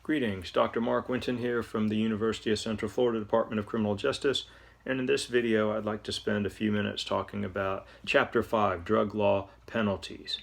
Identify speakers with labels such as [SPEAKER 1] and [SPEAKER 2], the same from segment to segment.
[SPEAKER 1] Greetings, Dr. Mark Winton here from the University of Central Florida Department of Criminal Justice, and in this video I'd like to spend a few minutes talking about Chapter 5, Drug Law Penalties.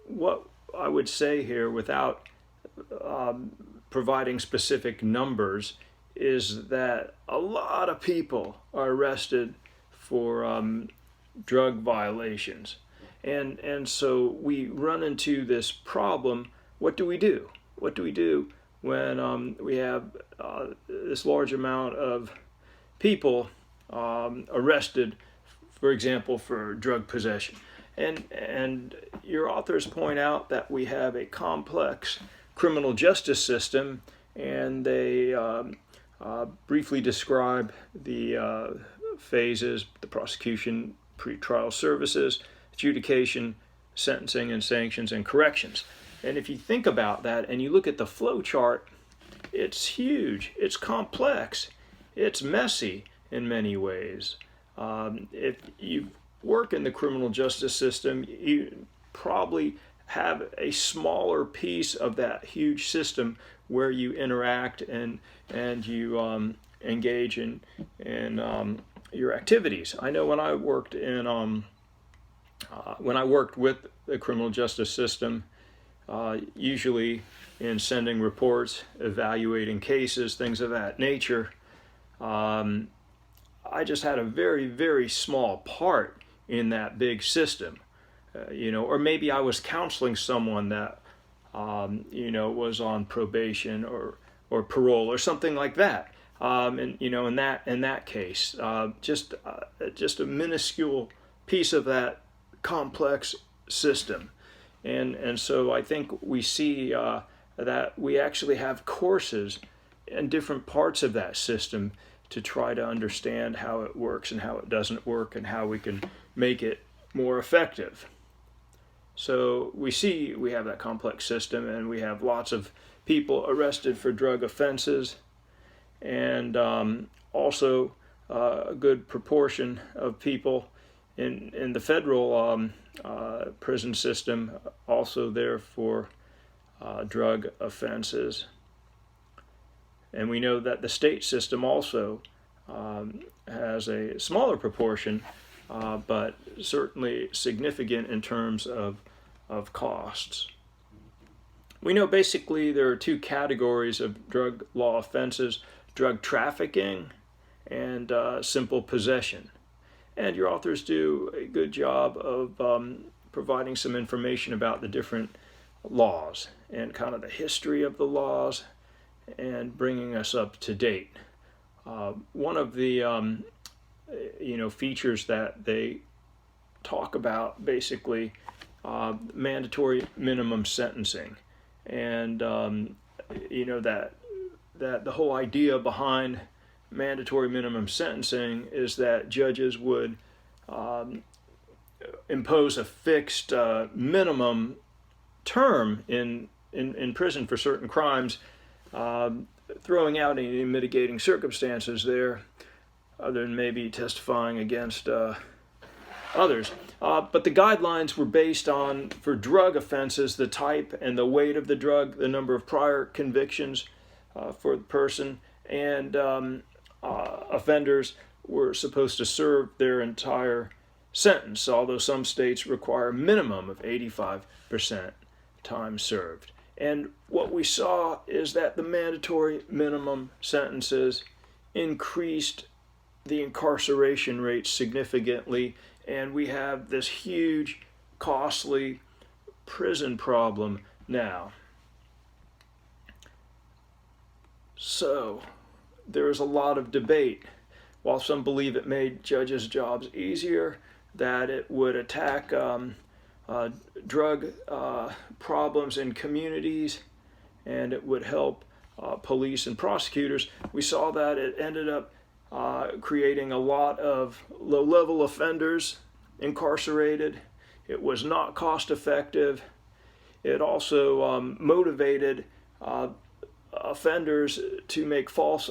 [SPEAKER 1] What I would say here without providing specific numbers is that a lot of people are arrested for drug violations, and so we run into this problem. What do we do? What do we do when we have this large amount of people arrested, for example, for drug possession? And your authors point out that we have a complex criminal justice system, and they briefly describe the phases: the prosecution, pretrial services, adjudication, sentencing and sanctions, and corrections. And if you think about that and you look at the flow chart, it's huge, it's complex, it's messy in many ways. If you work in the criminal justice system, you probably have a smaller piece of that huge system where you interact and you engage in your activities. I know when I worked with the criminal justice system, usually in sending reports, evaluating cases, things of that nature, I just had a very, very small part in that big system, or maybe I was counseling someone that, was on probation or parole or something like that. In that case, just a minuscule piece of that complex system. And so I think we see that we actually have courses in different parts of that system to try to understand how it works and how it doesn't work and how we can make it more effective. So we see we have that complex system, and we have lots of people arrested for drug offenses, and also a good proportion of people in the federal prison system also there for drug offenses. And we know that the state system also has a smaller proportion, but certainly significant in terms of costs. We know basically there are two categories of drug law offenses: drug trafficking and simple possession. And your authors do a good job of providing some information about the different laws and kind of the history of the laws and bringing us up to date. One of the features that they talk about basically mandatory minimum sentencing, and that the whole idea behind mandatory minimum sentencing is that judges would impose a fixed minimum term in prison for certain crimes, throwing out any mitigating circumstances there, other than maybe testifying against others. But the guidelines were based on, for drug offenses, the type and the weight of the drug, the number of prior convictions for the person, and offenders were supposed to serve their entire sentence, although some states require a minimum of 85% time served. And what we saw is that the mandatory minimum sentences increased the incarceration rate significantly, and we have this huge, costly prison problem now. So there is a lot of debate. While some believe it made judges' jobs easier, that it would attack drug problems in communities, and it would help police and prosecutors, we saw that it ended up creating a lot of low-level offenders incarcerated. It was not cost-effective. It also motivated offenders to make false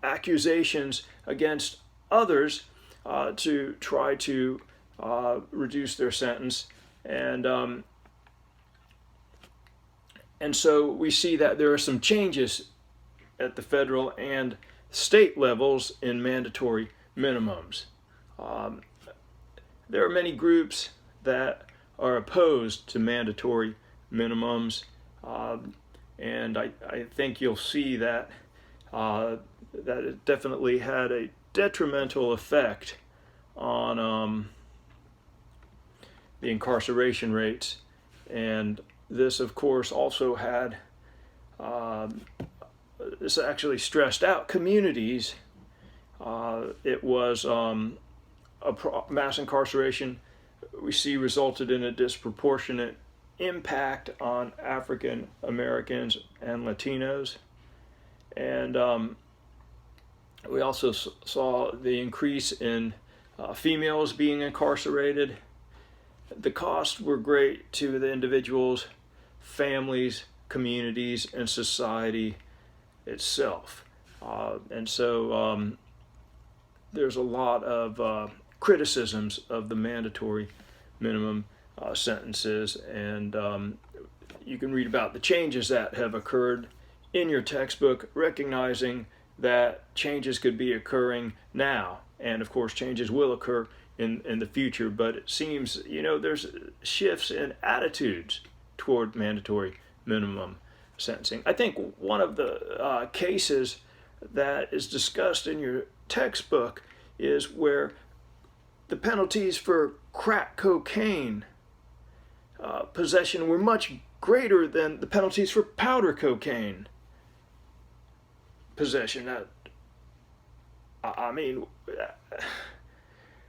[SPEAKER 1] accusations against others to try to reduce their sentence. And And so we see that there are some changes at the federal and state levels in mandatory minimums. Um, there are many groups that are opposed to mandatory minimums, and I think you'll see that that it definitely had a detrimental effect on the incarceration rates. And this, of course, also had this actually stressed out communities. It was mass incarceration we see resulted in a disproportionate impact on African Americans and Latinos. And we also saw the increase in females being incarcerated. The costs were great to the individuals, families, communities, and society itself. And so there's a lot of criticisms of the mandatory minimum sentences, and you can read about the changes that have occurred in your textbook, recognizing that changes could be occurring now, and of course changes will occur in the future, but it seems, there's shifts in attitudes toward mandatory minimum sentencing. I think one of the cases that is discussed in your textbook is where the penalties for crack cocaine possession were much greater than the penalties for powder cocaine possession. I mean,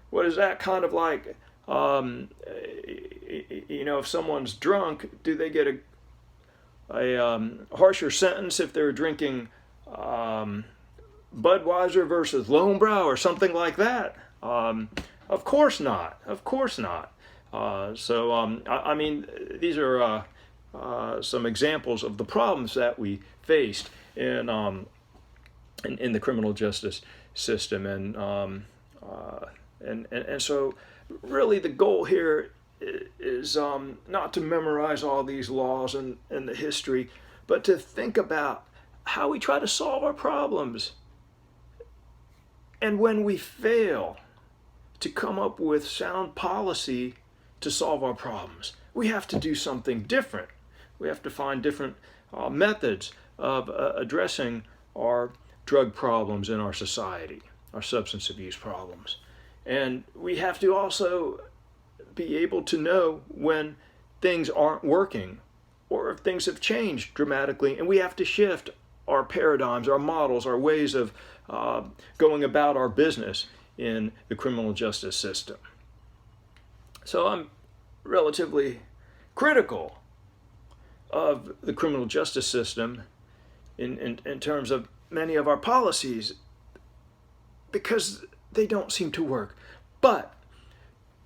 [SPEAKER 1] what is that kind of like? If someone's drunk, do they get a harsher sentence if they're drinking Budweiser versus Lonebrow or something like that? Of course not. Of course not. I mean, these are some examples of the problems that we faced in the criminal justice system, and so really the goal here is not to memorize all these laws and the history, but to think about how we try to solve our problems. And when we fail to come up with sound policy to solve our problems, we have to do something different. We have to find different methods of addressing our drug problems in our society, our substance abuse problems. And we have to also be able to know when things aren't working or if things have changed dramatically, and we have to shift our paradigms, our models, our ways of going about our business in the criminal justice system. So I'm relatively critical of the criminal justice system in terms of many of our policies, because they don't seem to work. But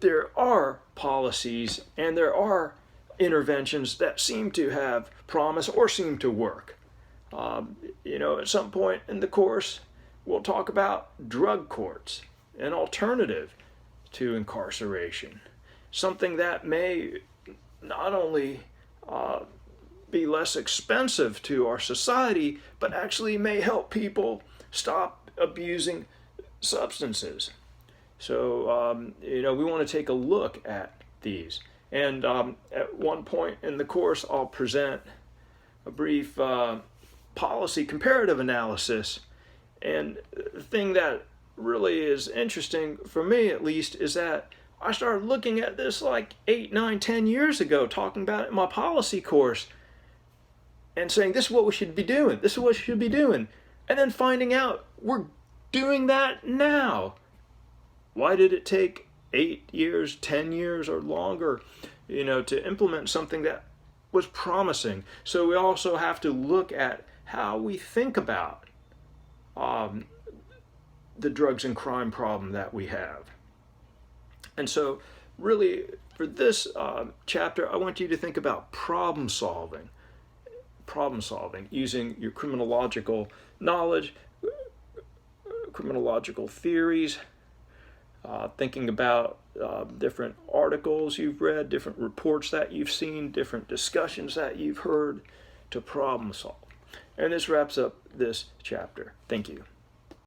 [SPEAKER 1] there are policies and there are interventions that seem to have promise or seem to work. At some point in the course, we'll talk about drug courts, an alternative to incarceration, something that may not only be less expensive to our society, but actually may help people stop abusing substances. So, we want to take a look at these. And at one point in the course, I'll present a brief policy comparative analysis. And the thing that really is interesting, for me at least, is that I started looking at this like 8, 9, 10 years ago, talking about it in my policy course, and saying, this is what we should be doing, this is what we should be doing, and then finding out we're doing that now. Why did it take 8 years, 10 years, or longer, to implement something that was promising? So we also have to look at how we think about the drugs and crime problem that we have. And so really, for this chapter, I want you to think about problem solving using your criminological knowledge, criminological theories, thinking about different articles you've read, different reports that you've seen, different discussions that you've heard, to problem solve. And this wraps up this chapter. Thank you.